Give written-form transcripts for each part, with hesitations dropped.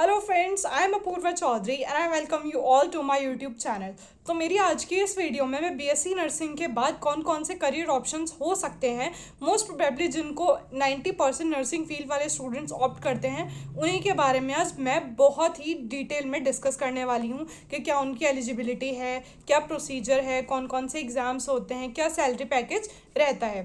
Hello friends, I am Apurva Chaudhary and I welcome you all to my YouTube channel. तो मेरी आज की इस वीडियो में मैं बीएससी नर्सिंग के बाद कौन कौन से करियर ऑप्शंस हो सकते हैं, मोस्ट प्रोबेबली जिनको 90% नर्सिंग फील्ड वाले स्टूडेंट्स ऑप्ट करते हैं, उन्हीं के बारे में आज मैं बहुत ही डिटेल में डिस्कस करने वाली हूँ कि क्या उनकी एलिजिबिलिटी है, क्या प्रोसीजर है, कौन कौन से एग्ज़ाम्स होते हैं, क्या सैलरी पैकेज रहता है।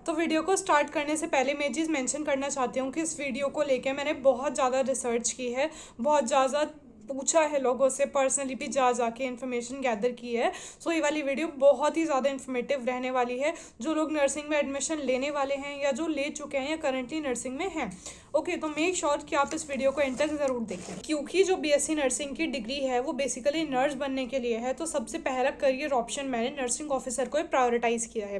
तो वीडियो को स्टार्ट करने से पहले मैं चीज़ मेंशन करना चाहती हूँ कि इस वीडियो को लेके मैंने बहुत ज़्यादा रिसर्च की है, बहुत ज़्यादा पूछा है लोगों से, पर्सनली भी जा जाके इन्फॉर्मेशन गैदर की है। सो ये वाली वीडियो बहुत ही ज़्यादा इन्फॉर्मेटिव रहने वाली है जो लोग नर्सिंग में एडमिशन लेने वाले हैं या जो ले चुके हैं या करंटली नर्सिंग में हैं। ओके, तो मेक श्योर कि आप इस वीडियो को एंड तक ज़रूर देखें, क्योंकि जो बीएससी नर्सिंग की डिग्री है वो बेसिकली नर्स बनने के लिए है। तो सबसे पहला करियर ऑप्शन मैंने नर्सिंग ऑफिसर को प्रायोरिटाइज़ किया है।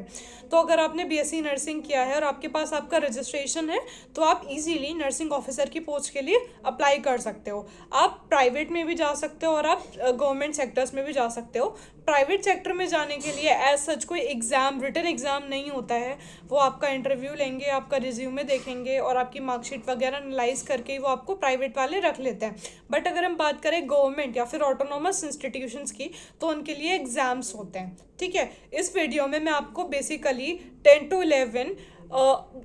तो अगर आपने बीएससी नर्सिंग किया है और आपके पास आपका रजिस्ट्रेशन है तो आप इजीली नर्सिंग ऑफिसर की पोस्ट के लिए अप्लाई कर सकते हो। आप प्राइवेट में भी जा सकते हो और आप गवर्नमेंट सेक्टर्स में भी जा सकते हो। प्राइवेट सेक्टर में जाने के लिए एज सच कोई एग्ज़ाम, रिटन एग्ज़ाम नहीं होता है। वो आपका इंटरव्यू लेंगे, आपका रिज्यूमे देखेंगे और आपकी मार्कशीट वगैरह एनालाइज करके वो आपको प्राइवेट वाले रख लेते हैं। बट अगर हम बात करें गवर्नमेंट या फिर ऑटोनोमस इंस्टीट्यूशंस की, तो उनके लिए एग्ज़ाम्स होते हैं। ठीक है, इस वीडियो में मैं आपको बेसिकली 10 to 11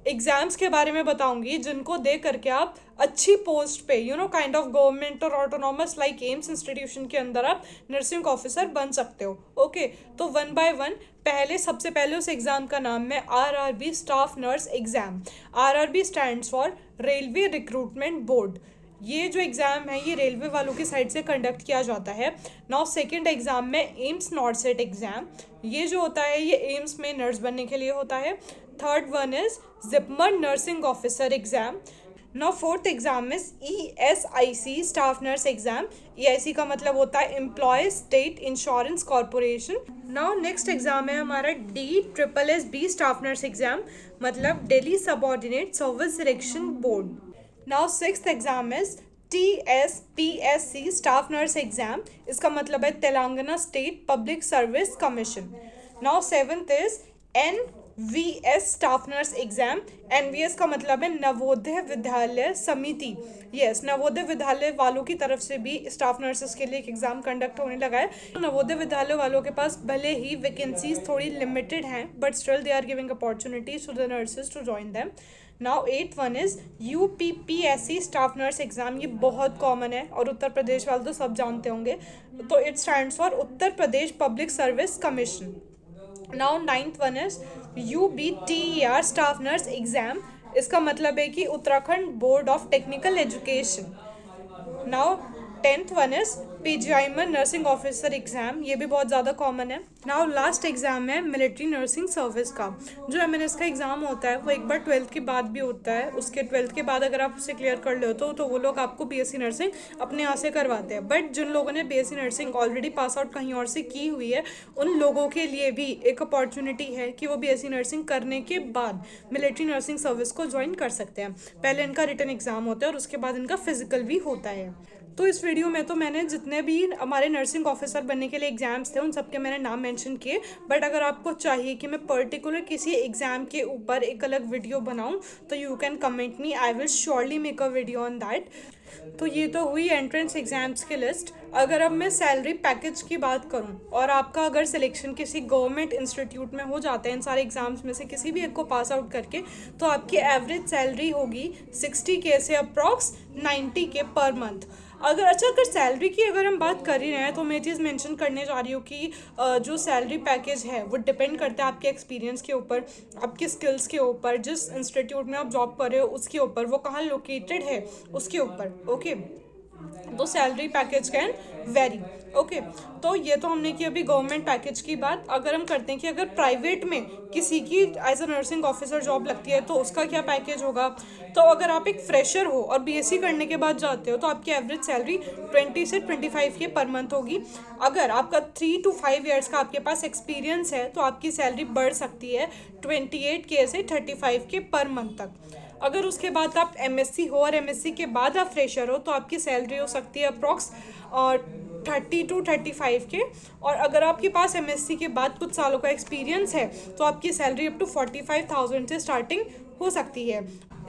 एग्ज़ाम्स के बारे में बताऊंगी जिनको दे करके आप अच्छी पोस्ट पे काइंड ऑफ गवर्नमेंट और ऑटोनॉमस लाइक एम्स इंस्टीट्यूशन के अंदर आप नर्सिंग ऑफिसर बन सकते हो। ओके, तो वन बाय वन सबसे पहले उस एग्ज़ाम का नाम है RRB staff nurse exam. RRB stands for railway recruitment board. ये जो एग्ज़ाम है ये रेलवे वालों की साइड से कंडक्ट किया जाता है। नाउ सेकंड एग्ज़ाम में एम्स नॉर्सेट एग्ज़ाम। ये जो होता है ये एम्स में नर्स बनने के लिए होता है। Third one is JIPMER nursing officer exam. Now fourth exam is ESIC staff nurse exam. EIC का मतलब होता है employ state insurance corporation. Now next exam है हमारा DSSB स्टाफ नर्स एग्ज़ाम, मतलब Delhi subordinate service selection board. Now sixth exam is TSPSC staff nurse exam. इसका मतलब है Telangana state public service commission. Now seventh is NVS staff nurse exam. NVS का मतलब है नवोदय विद्यालय समिति। यस, नवोदय विद्यालय वालों की तरफ से भी स्टाफ नर्सेस के लिए एक एग्ज़ाम कंडक्ट होने लगा है। नवोदय विद्यालय वालों के पास भले ही वैकेंसीज थोड़ी लिमिटेड हैं, but still they are giving opportunities to the nurses to join them. Now eight one is UPPSC staff nurse exam. ये बहुत कॉमन है और उत्तर प्रदेश वाले तो सब जानते होंगे। तो it stands for Uttar Pradesh public service commission. Now ninth one is UBTER staff nurse exam. इसका मतलब है कि Uttarakhand board of technical education. Now tenth one is PGIMER nursing officer exam. ये भी बहुत ज़्यादा कॉमन है। नाउ लास्ट एग्ज़ाम है मिलिट्री नर्सिंग सर्विस का। जो MNS का एग्ज़ाम होता है वो एक बार 12th के बाद भी होता है। उसके 12th के बाद अगर आप उसे क्लियर कर लेते हो तो वो लोग आपको BSc नर्सिंग अपने यहाँ से करवाते हैं। बट जिन लोगों ने BSc nursing already pass out कहीं और से की हुई है, उन लोगों के लिए भी एक अपॉर्चुनिटी है कि वो BSc नर्सिंग करने के बाद मिलिट्री नर्सिंग सर्विस को ज्वाइन कर सकते हैं। पहले इनका रिटन एग्ज़ाम होता है और उसके बाद इनका फिजिकल भी होता है। तो इस वीडियो में तो मैंने जितने भी हमारे नर्सिंग ऑफिसर बनने के लिए एग्ज़ाम्स थे उन सब के मैंने नाम मेंशन किए। बट अगर आपको चाहिए कि मैं पर्टिकुलर किसी एग्ज़ाम के ऊपर एक अलग वीडियो बनाऊं तो you can comment me, I will surely make a video on that. तो ये तो हुई एंट्रेंस एग्ज़ाम्स की लिस्ट। अगर अब मैं सैलरी पैकेज की बात करूं और आपका अगर सिलेक्शन किसी गवर्नमेंट इंस्टीट्यूट में हो जाता है इन सारे एग्ज़ाम्स में से किसी भी एक को पास आउट करके, तो आपकी एवरेज सैलरी होगी 60K से अप्रॉक्स 90K पर मंथ। अगर सैलरी की अगर हम बात कर ही रहे हैं तो मैं चीज़ मेंशन करने जा रही हूँ कि जो सैलरी पैकेज है वो डिपेंड करता है आपके एक्सपीरियंस के ऊपर, आपके स्किल्स के ऊपर, जिस इंस्टीट्यूट में आप जॉब कर रहे हो उसके ऊपर, वो कहाँ लोकेटेड है उसके ऊपर। ओके, तो salary package can very. Okay, तो ये तो हमने की अभी गवर्नमेंट पैकेज की बात। अगर हम करते हैं कि अगर प्राइवेट में किसी की as a nursing officer job लगती है तो उसका क्या पैकेज होगा। तो अगर आप एक फ्रेशर हो और BSc करने के बाद जाते हो तो आपकी एवरेज सैलरी 20 से 25K पर मंथ होगी। अगर आपका 3 to 5 ईयर्स का आपके पास एक्सपीरियंस है तो आपकी सैलरी बढ़ सकती है 28K से 35K पर मंथ तक। अगर उसके बाद आप MSc हो और MSc के बाद आप फ्रेशर हो तो आपकी सैलरी हो सकती है अप्रॉक्स 30 to 35K। और अगर आपके पास MSc के बाद कुछ सालों का एक्सपीरियंस है तो आपकी सैलरी अप टू 45,000 से स्टार्टिंग हो सकती है।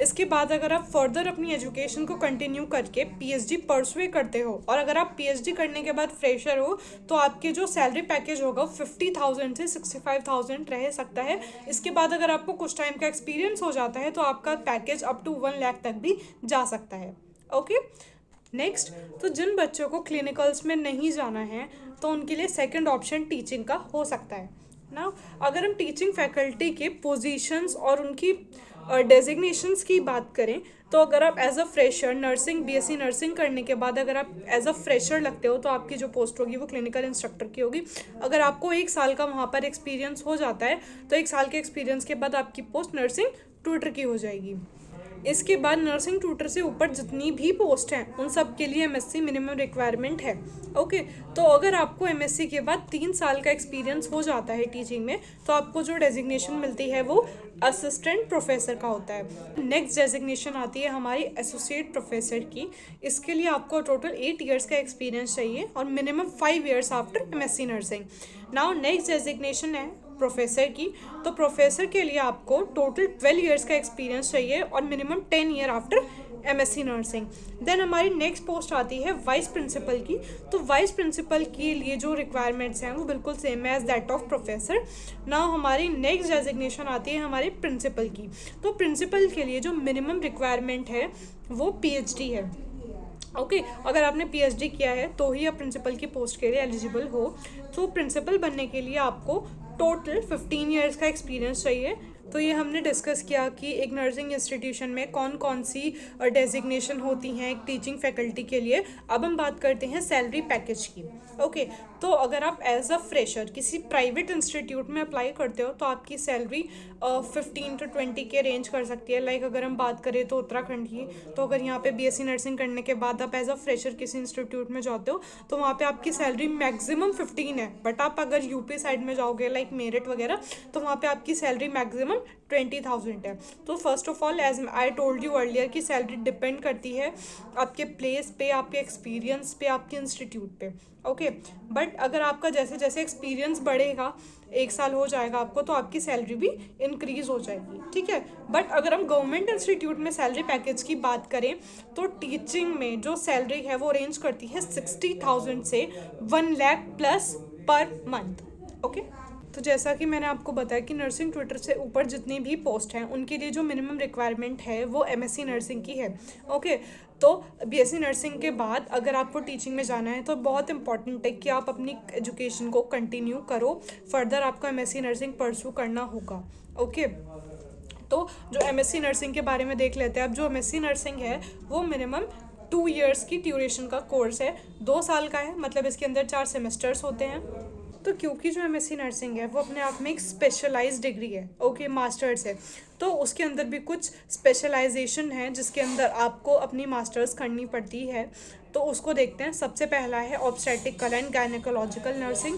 इसके बाद अगर आप फर्दर अपनी एजुकेशन को कंटिन्यू करके पीएचडी परसुए करते हो, और अगर आप पीएचडी करने के बाद फ्रेशर हो, तो आपके जो सैलरी पैकेज होगा 50,000 से 65,000 रह सकता है। इसके बाद अगर आपको कुछ टाइम का एक्सपीरियंस हो जाता है तो आपका पैकेज अप टू 1 लाख तक भी जा सकता है। ओके, नेक्स्ट, तो जिन बच्चों को क्लिनिकल्स में नहीं जाना है तो उनके लिए सेकंड ऑप्शन टीचिंग का हो सकता है ना। अगर हम टीचिंग फैकल्टी के पोजीशंस और उनकी डेजिग्नेशंस की बात करें, तो अगर आप as a fresher nursing BSc nursing करने के बाद अगर आप एज अ फ्रेशर लगते हो तो आपकी जो पोस्ट होगी वो क्लिनिकल इंस्ट्रक्टर की होगी। अगर आपको 1 साल का वहाँ पर एक्सपीरियंस हो जाता है तो 1 साल के एक्सपीरियंस के बाद आपकी पोस्ट नर्सिंग ट्यूटर की हो जाएगी। इसके बाद नर्सिंग ट्यूटर से ऊपर जितनी भी पोस्ट हैं उन सब के लिए एमएससी मिनिमम रिक्वायरमेंट है। ओके, तो अगर आपको एमएससी के बाद 3 साल का एक्सपीरियंस हो जाता है टीचिंग में तो आपको जो डेजिग्नेशन मिलती है वो असिस्टेंट प्रोफेसर का होता है। नेक्स्ट डेजिग्नेशन आती है हमारी एसोसिएट प्रोफेसर की। इसके लिए आपको टोटल 8 ईयर्स का एक्सपीरियंस चाहिए और minimum 5 years after MSc nursing. Now next designation है प्रोफेसर की। तो प्रोफेसर के लिए आपको टोटल 12 ईयर्स का एक्सपीरियंस चाहिए और minimum 10 year after MSc nursing. Then हमारी नेक्स्ट पोस्ट आती है वाइस प्रिंसिपल की। तो वाइस प्रिंसिपल के लिए जो रिक्वायरमेंट्स हैं वो बिल्कुल सेम है as that of professor. Now हमारी नेक्स्ट डेजिग्नेशन आती है हमारे प्रिंसिपल की। तो प्रिंसिपल के लिए जो मिनिमम रिक्वायरमेंट है वो पीएचडी है। ओके, अगर आपने पीएचडी किया है तो ही आप प्रिंसिपल की पोस्ट के लिए एलिजिबल हो। तो प्रिंसिपल बनने के लिए आपको टोटल 15 ईयर्स का एक्सपीरियंस चाहिए। तो ये हमने डिस्कस किया कि एक नर्सिंग इंस्टीट्यूशन में कौन कौन सी डेजिग्नेशन होती हैं एक टीचिंग फैकल्टी के लिए। अब हम बात करते हैं सैलरी पैकेज की। ओके, तो अगर आप एज अ फ्रेशर किसी प्राइवेट इंस्टीट्यूट में अप्लाई करते हो तो आपकी सैलरी 15 to 20 के रेंज कर सकती है। लाइक अगर हम बात करें तो उत्तराखंड की, तो अगर यहाँ पे बीएससी नर्सिंग करने के बाद आप एज अ फ्रेशर किसी इंस्टीट्यूट में जाते हो तो वहाँ पे आपकी सैलरी मैक्सिमम 15 है। बट आप अगर यूपी साइड में जाओगे लाइक मेरठ वगैरह तो वहाँ पे आपकी सैलरी मैक्सिमम 20,000 है। तो first of all as I told you earlier की सैलरी डिपेंड करती है आपके प्लेस पे, आपके एक्सपीरियंस पे, आपके इंस्टीट्यूट पे। ओके, बट अगर आपका जैसे जैसे एक्सपीरियंस बढ़ेगा, 1 साल हो जाएगा आपको, तो आपकी सैलरी भी इंक्रीज हो जाएगी। ठीक है, बट अगर हम गवर्नमेंट इंस्टीट्यूट में सैलरी पैकेज की बात करें तो टीचिंग में जो सैलरी है वो रेंज करती है 60,000 से 1 lakh plus per month. Okay, तो जैसा कि मैंने आपको बताया कि नर्सिंग ट्यूटर से ऊपर जितनी भी पोस्ट हैं उनके लिए जो मिनिमम रिक्वायरमेंट है वो एमएससी नर्सिंग की है। ओके, तो बीएससी नर्सिंग के बाद अगर आपको टीचिंग में जाना है तो बहुत इंपॉर्टेंट है कि आप अपनी एजुकेशन को कंटिन्यू करो। फर्दर आपको एमएससी नर्सिंग परस्यू करना होगा। ओके, तो जो एमएससी नर्सिंग के बारे में देख लेते हैं। अब जो एमएससी नर्सिंग है वो मिनिमम 2 ईयर्स की ड्यूरेशन का कोर्स है, 2 साल का है, मतलब इसके अंदर 4 सेमेस्टर्स होते हैं। तो क्योंकि जो एमएससी नर्सिंग है वो अपने आप में एक स्पेशलाइज्ड डिग्री है, ओके, मास्टर्स है, तो उसके अंदर भी कुछ स्पेशलाइजेशन है जिसके अंदर आपको अपनी मास्टर्स करनी पड़ती है। तो उसको देखते हैं। सबसे पहला है ऑब्स्टेट्रिकल एंड गायनेकोलॉजिकल नर्सिंग,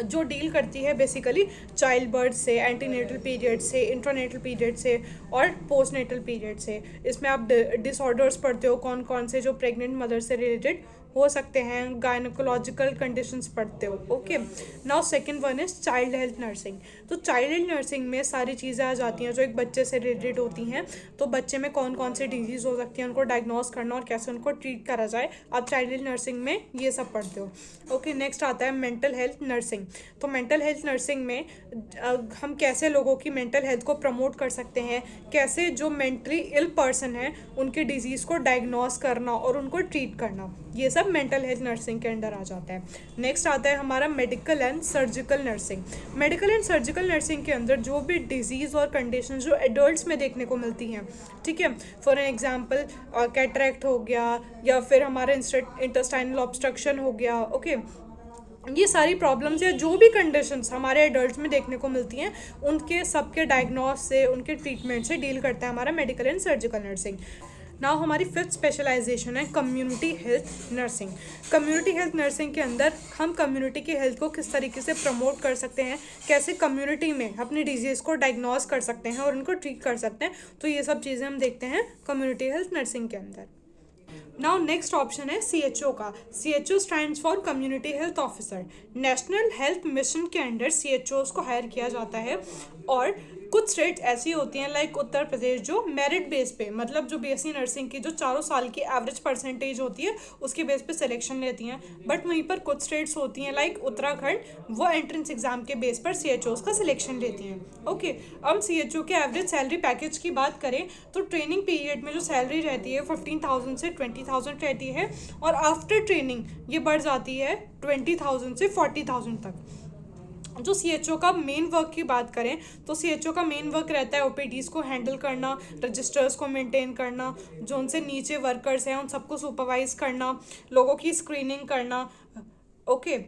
जो डील करती है बेसिकली चाइल्ड बर्थ से, एंटीनेटल पीरियड से, इंट्रानेटल पीरियड से और पोस्टनेटल पीरियड से। इसमें आप डिसऑर्डर्स पढ़ते हो कौन कौन से जो प्रेग्नेंट मदर से रिलेटेड हो सकते हैं, गायनेकोलॉजिकल कंडीशंस पढ़ते हो। Okay, now second one is child health nursing. तो चाइल्ड हेल्थ नर्सिंग में सारी चीज़ें आ जाती हैं जो एक बच्चे से रिलेटेड होती हैं। तो बच्चे में कौन कौन सी डिजीज़ हो सकती हैं, उनको डायग्नोस करना और कैसे उनको ट्रीट करा जाए, आप चाइल्ड हेल्थ नर्सिंग में ये सब पढ़ते हो। ओके, नेक्स्ट आता है मेंटल हेल्थ नर्सिंग। तो मेंटल हेल्थ नर्सिंग में हम कैसे लोगों की मेंटल हेल्थ को प्रमोट कर सकते हैं, कैसे जो मेंटली इल पर्सन है उनके डिजीज़ को डायग्नोस करना और उनको ट्रीट करना, ये सब मेंटल हेल्थ नर्सिंग के अंडर आ जाता है। नेक्स्ट आता है हमारा medical and surgical nursing. Medical and surgical nursing के अंदर जो भी डिजीज़ और कंडीशन जो एडल्ट्स में देखने को मिलती हैं, ठीक है, फॉर एग्जांपल कैटरेक्ट हो गया या फिर हमारा इंटेस्टाइनल ऑब्स्ट्रक्शन हो गया। ओके, ये सारी प्रॉब्लम्स या जो भी कंडीशंस हमारे एडल्ट्स में देखने को मिलती हैं उनके सबके डायग्नोस से, उनके ट्रीटमेंट से डील करता है हमारा medical and surgical nursing. Now हमारी 5th स्पेशलाइजेशन है community health nursing. Community health nursing के अंदर हम कम्युनिटी की हेल्थ को किस तरीके से प्रमोट कर सकते हैं, कैसे कम्युनिटी में अपनी डिजीज़ को डायग्नोस कर सकते हैं और उनको ट्रीट कर सकते हैं, तो ये सब चीज़ें हम देखते हैं कम्युनिटी हेल्थ नर्सिंग के अंदर। नाउ नेक्स्ट ऑप्शन है CHO का। CHO stands for community health officer. National health mission के अंडर CHOs को हायर किया जाता है और कुछ स्टेट्स ऐसी होती हैं लाइक उत्तर प्रदेश जो मेरिट बेस पे, मतलब जो बीएससी नर्सिंग की जो चारों साल की एवरेज परसेंटेज होती है उसके बेस पे सिलेक्शन लेती हैं। बट वहीं पर कुछ स्टेट्स होती हैं लाइक उत्तराखंड, वो एंट्रेंस एग्जाम के बेस पर सीएचओस का सिलेक्शन लेती हैं। ओके, अब सीएचओ के एवरेज सैलरी पैकेज की बात करें तो ट्रेनिंग पीरियड में जो सैलरी रहती है 15,000 से 20,000 रहती है, और आफ्टर ट्रेनिंग ये बढ़ जाती है 20,000 से 40,000 तक। जो सीएचओ का मेन वर्क की बात करें तो सीएचओ का मेन वर्क रहता है ओपीडीज़ को हैंडल करना, रजिस्टर्स को मेंटेन करना, जो उनसे नीचे वर्कर्स हैं उन सबको सुपरवाइज करना, लोगों की स्क्रीनिंग करना। ओके,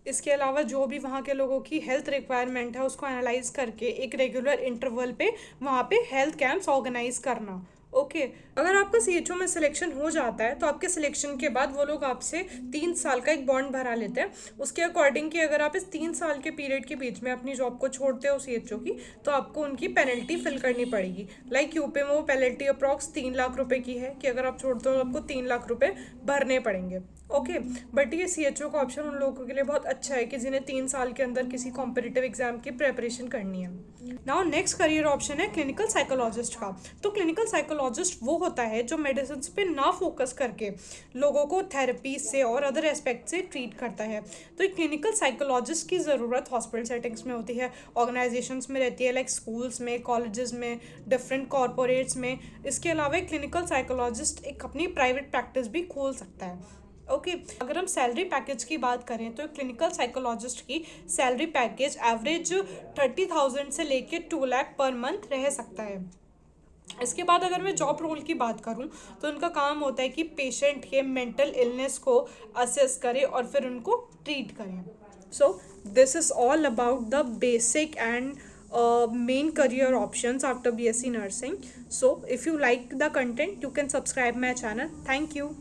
इसके अलावा जो भी वहाँ के लोगों की हेल्थ रिक्वायरमेंट है उसको एनालाइज करके एक रेगुलर इंटरवल पे वहाँ पे हेल्थ कैंप्स ऑर्गेनाइज करना। ओके, अगर आपका सीएचओ में सिलेक्शन हो जाता है तो आपके सिलेक्शन के बाद वो लोग आपसे 3 साल का एक बॉन्ड भरा लेते हैं। उसके अकॉर्डिंग कि अगर आप इस 3 साल के पीरियड के बीच में अपनी जॉब को छोड़ते हो सीएचओ की, तो आपको उनकी पेनल्टी फिल करनी पड़ेगी। लाइक यूपी में वो पेनल्टी अप्रॉक्स 3 लाख रुपए की है कि अगर आप छोड़ते हो तो आपको 3 लाख रुपए भरने पड़ेंगे। ओके, बट ये सीएचओ का ऑप्शन उन लोगों के लिए बहुत अच्छा है कि जिन्हें 3 साल के अंदर किसी कॉम्पिटिटिव एग्जाम की प्रेपरेशन करनी है। नाउ नेक्स्ट करियर ऑप्शन है क्लिनिकल साइकोलॉजिस्ट का। तो क्लिनिकल साइकोलॉजिस्ट वो होता है जो मेडिसिन पे ना फोकस करके लोगों को थेरेपी से और अदर एस्पेक्ट से ट्रीट करता है। तो एक क्लिनिकल साइकोलॉजिस्ट की ज़रूरत हॉस्पिटल सेटिंग्स में होती है, ऑर्गेनाइजेशंस में रहती है लाइक स्कूल्स में, कॉलेजेस में, डिफरेंट कॉरपोरेट्स में। इसके अलावा एक क्लिनिकल साइकोलॉजिस्ट एक अपनी प्राइवेट प्रैक्टिस भी खोल सकता है। ओके, अगर हम सैलरी पैकेज की बात करें तो क्लिनिकल साइकोलॉजिस्ट की सैलरी पैकेज एवरेज 30,000 से लेके 2 लाख पर मंथ रह सकता है। इसके बाद अगर मैं जॉब रोल की बात करूं तो उनका काम होता है कि पेशेंट के मेंटल इलनेस को असेस करें और फिर उनको ट्रीट करें। So this is all about the basic and main career options after BSc nursing. So if you like the content you can subscribe my channel. Thank you.